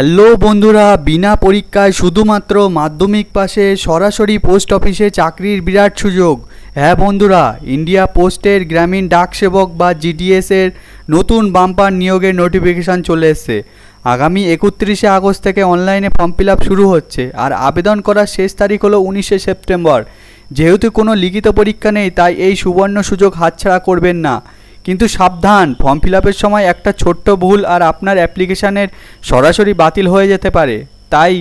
Hello বন্ধুরা, বিনা পরীক্ষায় শুধুমাত্র মাধ্যমিক পাশে সরাসরি পোস্ট অফিসে চাকরির বিরাট সুযোগ। হ্যাঁ বন্ধুরা, ইন্ডিয়া পোস্টের গ্রামীণ ডাক সেবক বা জিডিএসের নতুন বাম্পার নিয়োগের নোটিফিকেশান চলে এসছে। আগামী 31শে আগস্ট থেকে অনলাইনে ফর্ম ফিল আপ শুরু হচ্ছে, আর আবেদন করার শেষ তারিখ হলো 19শে সেপ্টেম্বর। যেহেতু কোনো লিখিত পরীক্ষা নেই, তাই এই সুবর্ণ সুযোগ হাতছাড়া করবেন না। কিন্তু সাবধান, ফর্ম ফিল আপের সময় একটা ছোট্ট ভুল আর আপনার অ্যাপ্লিকেশানের সরাসরি বাতিল হয়ে যেতে পারে। তাই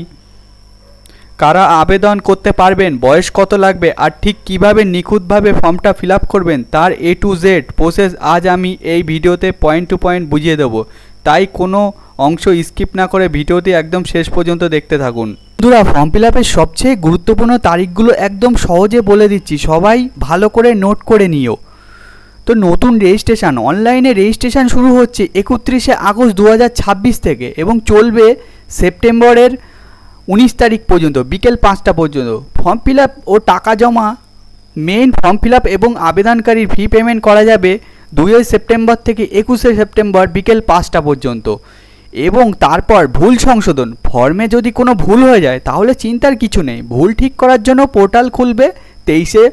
কারা আবেদন করতে পারবেন, বয়স কত লাগবে আর ঠিক কিভাবে নিখুঁতভাবে ফর্মটা ফিল আপ করবেন তার A to Z প্রসেস আজ আমি এই ভিডিওতে পয়েন্ট টু পয়েন্ট বুঝিয়ে দেবো। তাই কোনো অংশ স্কিপ না করে ভিডিওটি একদম শেষ পর্যন্ত দেখতে থাকুন। বন্ধুরা, ফর্ম ফিল আপের সবচেয়ে গুরুত্বপূর্ণ তারিখগুলো একদম সহজে বলে দিচ্ছি, সবাই ভালো করে নোট করে নিও। তো নতুন রেজিস্ট্রেশন, অনলাইনে রেজিস্ট্রেশন শুরু হচ্ছে 31শে আগস্ট 2026 থেকে এবং চলবে সেপ্টেম্বরের 19 তারিখ পর্যন্ত বিকেল 5টা পর্যন্ত। ফর্ম ফিল আপ ও টাকা জমা, মেইন ফর্ম ফিল আপ এবং আবেদনকারীর ফি পেমেন্ট করা যাবে 2 সেপ্টেম্বর থেকে 21শে সেপ্টেম্বর বিকেল 5টা পর্যন্ত। এবং তারপর ভুল সংশোধন, ফর্মে যদি কোনো ভুল হয়ে যায় তাহলে চিন্তার কিছু নেই, ভুল ঠিক করার জন্য পোর্টাল খুলবে 23শে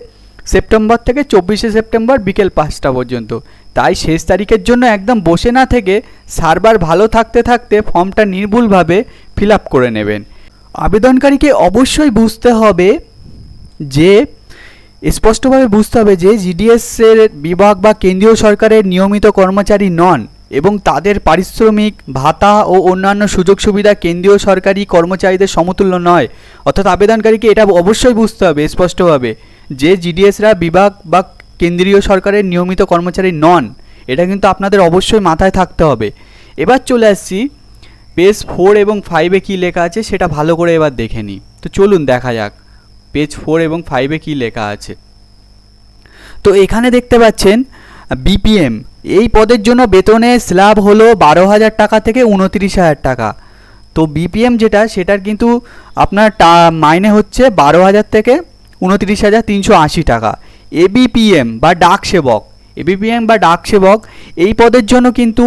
সেপ্টেম্বর থেকে 24শে সেপ্টেম্বর বিকেল 5টা পর্যন্ত। তাই শেষ তারিখের জন্য একদম বসে না থেকে সার্ভার ভালো থাকতে থাকতে ফর্মটা নির্ভুলভাবে ফিল আপ করে নেবেন। আবেদনকারীকে অবশ্যই বুঝতে হবে যে স্পষ্টভাবে বুঝতে হবে যে জিডিএসের বিভাগ বা কেন্দ্রীয় সরকারের নিয়মিত কর্মচারী নন এবং তাদের পারিশ্রমিক, ভাতা ও অন্যান্য সুযোগ সুবিধা কেন্দ্রীয় সরকারি কর্মচারীদের সমতুল্য নয়। অর্থাৎ আবেদনকারীকে এটা অবশ্যই বুঝতে হবে স্পষ্টভাবে যে জিডিএসরা বিভাগ বা কেন্দ্রীয় সরকারের নিয়মিত কর্মচারী নন। এটা কিন্তু আপনাদের অবশ্যই মাথায় থাকতে হবে। এবার চলে আসছি পেজ 4 এবং 5-এ কী লেখা আছে সেটা ভালো করে এবার দেখে নিই। তো চলুন দেখা যাক পেজ 4 এবং 5-এ কী লেখা আছে। তো এখানে দেখতে পাচ্ছেন বিপিএম, এই পদের জন্য বেতনের স্ল্যাব হলো 12,000 টাকা থেকে 29,000 টাকা। তো বিপিএম যেটা, সেটার কিন্তু আপনার মাইনে হচ্ছে 12,000 থেকে 29,380 টাকা। এবিপিএম বা ডাক সেবক, এবিপিএম বা ডাক সেবক এই পদের জন্য কিন্তু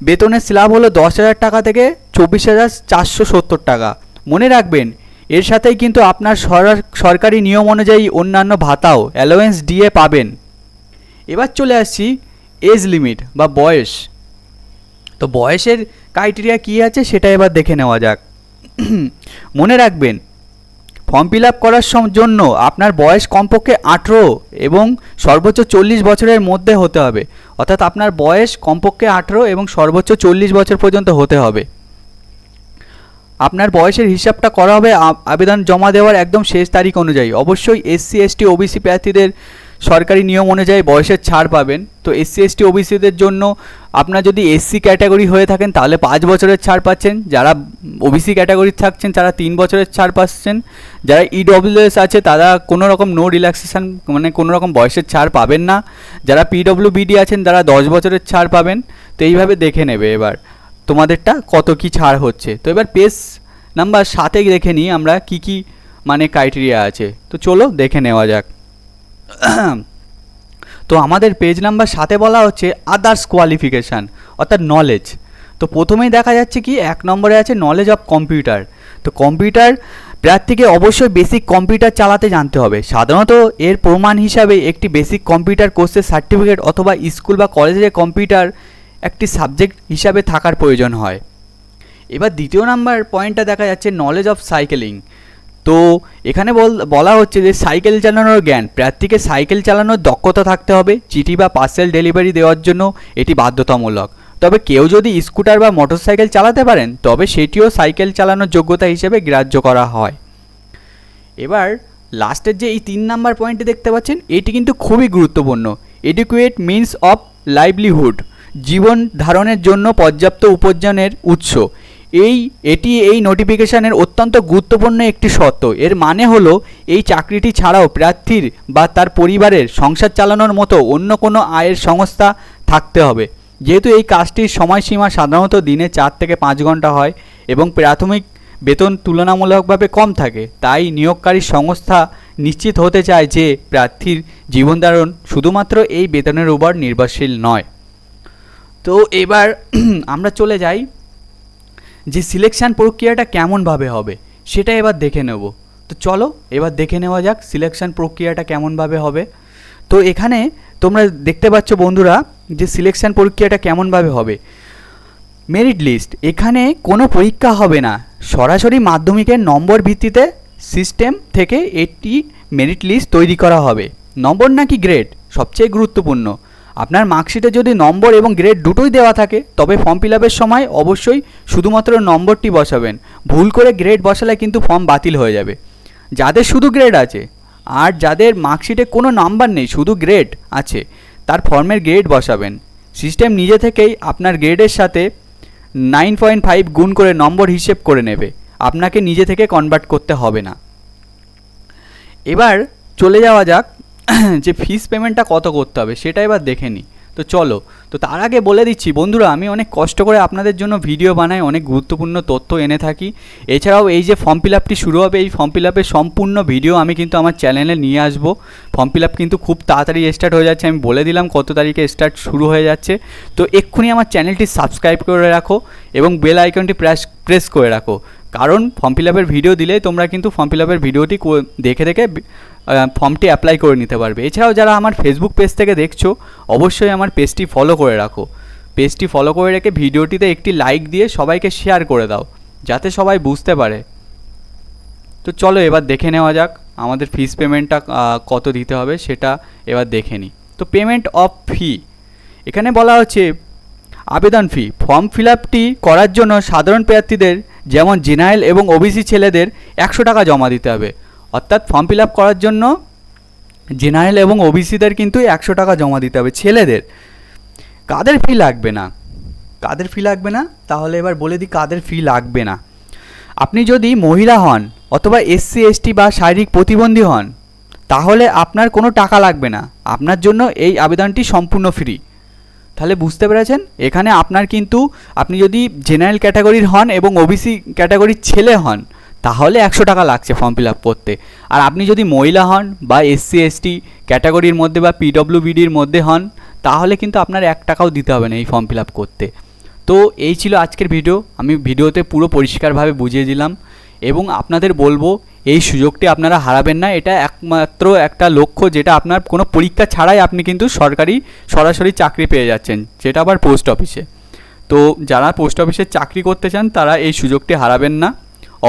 বেতনের স্ল্যাব হলো 10,000 টাকা থেকে 24,470 টাকা। মনে রাখবেন, এর সাথেই কিন্তু আপনার সরকারি নিয়ম অনুযায়ী অন্যান্য ভাতাও অ্যালোয়েন্স ডিএ পাবেন। এবার চলে আসছি এজ লিমিট বা বয়স। তো বয়সের ক্রাইটেরিয়া কী আছে সেটা এবার দেখে নেওয়া যাক। মনে রাখবেন, ফর্ম ফিল আপ করার জন্য আপনার বয়স কমপক্ষে 18 এবং সর্বোচ্চ 40 বছরের মধ্যে হতে হবে। অর্থাৎ আপনার বয়স কমপক্ষে 18 এবং সর্বোচ্চ 40 বছর পর্যন্ত হতে হবে। আপনার বয়সের হিসাবটা করা হবে আবেদন জমা দেওয়ার একদম শেষ তারিখ অনুযায়ী। অবশ্যই SC ST OBC প্রার্থীদের সরকারি নিয়ম অনুযায়ী বয়সের ছাড় পাবেন। তো SC ST OBCদের জন্য আপনার যদি SC ক্যাটাগরি হয়ে থাকেন তাহলে 5 বছরের ছাড় পাচ্ছেন, যারা OBC ক্যাটাগরির থাকছেন তারা 3 বছরের ছাড় পাচ্ছেন, যারা EWS আছে তারা কোনো রকম নো রিল্যাক্সেশন মানে কোনো রকম বয়সের ছাড় পাবেন না, যারা PWBD আছেন তারা 10 বছরের ছাড় পাবেন। তো এইভাবে দেখে নেবে এবার তোমাদেরটা কত কি ছাড় হচ্ছে। তো এবার পেজ নাম্বার 7-এ দেখে নিই আমরা কি কি মানে ক্রাইটেরিয়া আছে। তো চলো দেখে নেওয়া যাক। তো আমাদের পেজ নাম্বার 7-এ বলা হচ্ছে আদার্স কোয়ালিফিকেশান অর্থাৎ নলেজ। তো প্রথমেই দেখা যাচ্ছে কি 1 নম্বরে আছে নলেজ অফ কম্পিউটার। তো কম্পিউটার প্রার্থীকে অবশ্যই বেসিক কম্পিউটার চালাতে জানতে হবে। সাধারণত এর প্রমাণ হিসাবে একটি বেসিক কম্পিউটার কোর্সের সার্টিফিকেট অথবা স্কুল বা কলেজে কম্পিউটার একটি সাবজেক্ট হিসাবে থাকার প্রয়োজন হয়। এবার দ্বিতীয় নাম্বার পয়েন্টটা দেখা যাচ্ছে নলেজ অফ সাইকেলিং। তো এখানে বলা হচ্ছে যে সাইকেল চালানোর জ্ঞান, প্রার্থীকে সাইকেল চালানোর দক্ষতা থাকতে হবে। চিঠি বা পার্সেল ডেলিভারি দেওয়ার জন্য এটি বাধ্যতামূলক। তবে কেউ যদি স্কুটার বা মোটরসাইকেল চালাতে পারেন তবে সেটিও সাইকেল চালানোর যোগ্যতা হিসেবে গ্রাহ্য করা হয়। এবার লাস্টের যে এই 3 নাম্বার পয়েন্টটি দেখতে পাচ্ছেন, এটি কিন্তু খুবই গুরুত্বপূর্ণ। এডুকুয়েট মিনস অফ লাইভলিহুড, জীবন ধারণের জন্য পর্যাপ্ত উপার্জনের উৎস। এটি এই নোটিফিকেশানের অত্যন্ত গুরুত্বপূর্ণ একটি শর্ত। এর মানে হলো এই চাকরিটি ছাড়াও প্রার্থীর বা তার পরিবারের সংসার চালানোর মতো অন্য কোনো আয়ের সংস্থা থাকতে হবে। যেহেতু এই কাজটির সময়সীমা সাধারণত দিনে 4 থেকে 5 ঘন্টা হয় এবং প্রাথমিক বেতন তুলনামূলকভাবে কম থাকে, তাই নিয়োগকারী সংস্থা নিশ্চিত হতে চায় যে প্রার্থীর জীবনধারণ শুধুমাত্র এই বেতনের উপর নির্ভরশীল নয়। তো এবার আমরা চলে যাই যে সিলেকশান প্রক্রিয়াটা কেমনভাবে হবে সেটা এবার দেখে নেব। তো চলো এবার দেখে নেওয়া যাক সিলেকশান প্রক্রিয়াটা কেমনভাবে হবে। তো এখানে তোমরা দেখতে পাচ্ছ বন্ধুরা যে সিলেকশান প্রক্রিয়াটা কেমনভাবে হবে। মেরিট লিস্ট, এখানে কোনো পরীক্ষা হবে না, সরাসরি মাধ্যমিকের নম্বর ভিত্তিতে সিস্টেম থেকে একটি মেরিট লিস্ট তৈরি করা হবে। নম্বর নাকি গ্রেড সবচেয়ে গুরুত্বপূর্ণ। আপনার মার্কশিটে যদি নম্বর এবং গ্রেড দুটোই দেওয়া থাকে তবে ফর্ম ফিল আপের সময় অবশ্যই শুধুমাত্র নম্বরটি বসাবেন। ভুল করে গ্রেড বসালে কিন্তু ফর্ম বাতিল হয়ে যাবে। যাদের শুধু গ্রেড আছে আর যাদের মার্কশিটে কোনো নাম্বার নেই শুধু গ্রেড আছে তার ফর্মের গ্রেড বসাবেন। সিস্টেম নিজে থেকেই আপনার গ্রেডের সাথে 9.5 গুণ করে নম্বর হিসেব করে নেবে, আপনাকে নিজে থেকে কনভার্ট করতে হবে না। এবার চলে যাওয়া যাক যে ফিস পেমেন্টটা কত করতে হবে সেটা এবার দেখে নিই। তো চলো, তো তার আগে বলে দিচ্ছি বন্ধুরা, আমি অনেক কষ্ট করে আপনাদের জন্য ভিডিও বানাই, অনেক গুরুত্বপূর্ণ তথ্য এনে থাকি। এছাড়াও এই যে ফর্ম ফিল আপটি শুরু হবে, এই ফর্ম ফিল আপের সম্পূর্ণ ভিডিও আমি কিন্তু আমার চ্যানেলে নিয়ে আসবো। ফর্ম ফিল আপ কিন্তু খুব তাড়াতাড়ি স্টার্ট হয়ে যাচ্ছে, আমি বলে দিলাম কত তারিখে স্টার্ট শুরু হয়ে যাচ্ছে। তো এক্ষুনি আমার চ্যানেলটি সাবস্ক্রাইব করে রাখো এবং বেল আইকনটি প্রেস করে রাখো, কারণ ফর্ম ফিল আপের ভিডিও দিলেই তোমরা কিন্তু ফর্ম ফিল আপের ভিডিওটি দেখে দেখে ফর্মটি অ্যাপ্লাই করে নিতে পারবে। এছাড়াও যারা আমার ফেসবুক পেজ থেকে দেখছো অবশ্যই আমার পেজটি ফলো করে রাখো। পেজটি ফলো করে রেখে ভিডিওটিতে একটি লাইক দিয়ে সবাইকে শেয়ার করে দাও যাতে সবাই বুঝতে পারে। তো চলো এবার দেখে নেওয়া যাক আমাদের ফিস পেমেন্টটা কত দিতে হবে সেটা এবার দেখে নিই। তো পেমেন্ট অফ ফি, এখানে বলা হচ্ছে আবেদন ফি। ফর্ম ফিল আপটি করার জন্য সাধারণ প্রার্থীদের যেমন জেনারেল এবং ওবিসি ছেলেদের 100 টাকা জমা দিতে হবে। অর্থাৎ ফর্ম ফিল আপ করার জন্য জেনারেল এবং ওবিসিদের কিন্তু 100 টাকা জমা দিতে হবে ছেলেদের। কাদের ফি লাগবে না, কাদের ফি লাগবে না তাহলে এবার বলে দিই কাদের ফি লাগবে না। আপনি যদি মহিলা হন অথবা SC ST বা শারীরিক প্রতিবন্ধী হন তাহলে আপনার কোনো টাকা লাগবে না, আপনার জন্য এই আবেদনটি সম্পূর্ণ ফ্রি। তাহলে বুঝতে পেরেছেন, এখানে আপনার কিন্তু আপনি যদি জেনারেল ক্যাটাগরির হন এবং ওবিসি ক্যাটাগরির ছেলে হন তাহলে 100 টাকা লাগছে ফর্ম ফিল আপ করতে। আর আপনি যদি মহিলা হন বা SC ST ক্যাটাগরির মধ্যে বা PWBDর মধ্যে হন তাহলে কিন্তু আপনার 1 টাকাও দিতে হবে না এই ফর্ম ফিল আপ করতে। তো এই ছিল আজকের ভিডিও, আমি ভিডিওতে পুরো পরিষ্কারভাবে বুঝিয়ে দিলাম এবং আপনাদের বলবো এই সুযোগটি আপনারা হারাবেন না। এটা একমাত্র একটা লক্ষ্য যেটা আপনার কোনো পরীক্ষা ছাড়াই আপনি কিন্তু সরাসরি চাকরি পেয়ে যাচ্ছেন, যেটা আবার পোস্ট অফিসে। তো যারা পোস্ট অফিসে চাকরি করতে চান তারা এই সুযোগটি হারাবেন না,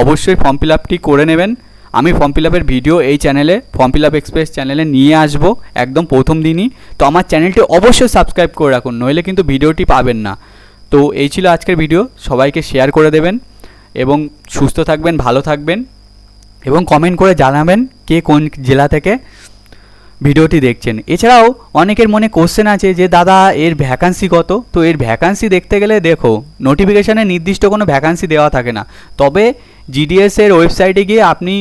অবশ্যই ফর্ম ফিল আপটি করে নেবেন। আমি ফর্ম ফিল আপের ভিডিও এই চ্যানেলে ফর্ম ফিল আপ এক্সপ্রেস চ্যানেলে নিয়ে আসবো একদম প্রথম দিনই। তো আমার চ্যানেলটি অবশ্যই সাবস্ক্রাইব করে রাখুন, নইলে কিন্তু ভিডিওটি পাবেন না। তো এই ছিল আজকের ভিডিও, সবাইকে শেয়ার করে দেবেন এবং সুস্থ থাকবেন, ভালো থাকবেন এবং কমেন্ট করে জানাবেন কে কোন জেলা থেকে ভিডিওটি দেখছেন। এছাড়াও অনেকের মনে কোশ্চেন আছে যে দাদা এর ভ্যাকান্সি কত। তো এর ভ্যাকান্সি দেখতে গেলে দেখো নোটিফিকেশানে নির্দিষ্ট কোনো ভ্যাকান্সি দেওয়া থাকে না, তবে GDS এর ওয়েবসাইটে গিয়ে আপনি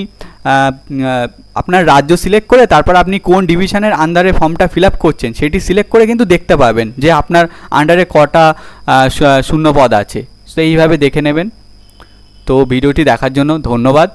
আপনার রাজ্য সিলেক্ট করে তারপর আপনি কোন ডিভিশনের আন্ডারে ফর্মটা ফিল আপ করছেন সেটি সিলেক্ট করে কিন্তু দেখতে পাবেন যে আপনার আন্ডারে কটা শূন্য পদ আছে। তো এইভাবে দেখে নেবেন। তো ভিডিওটি দেখার জন্য ধন্যবাদ।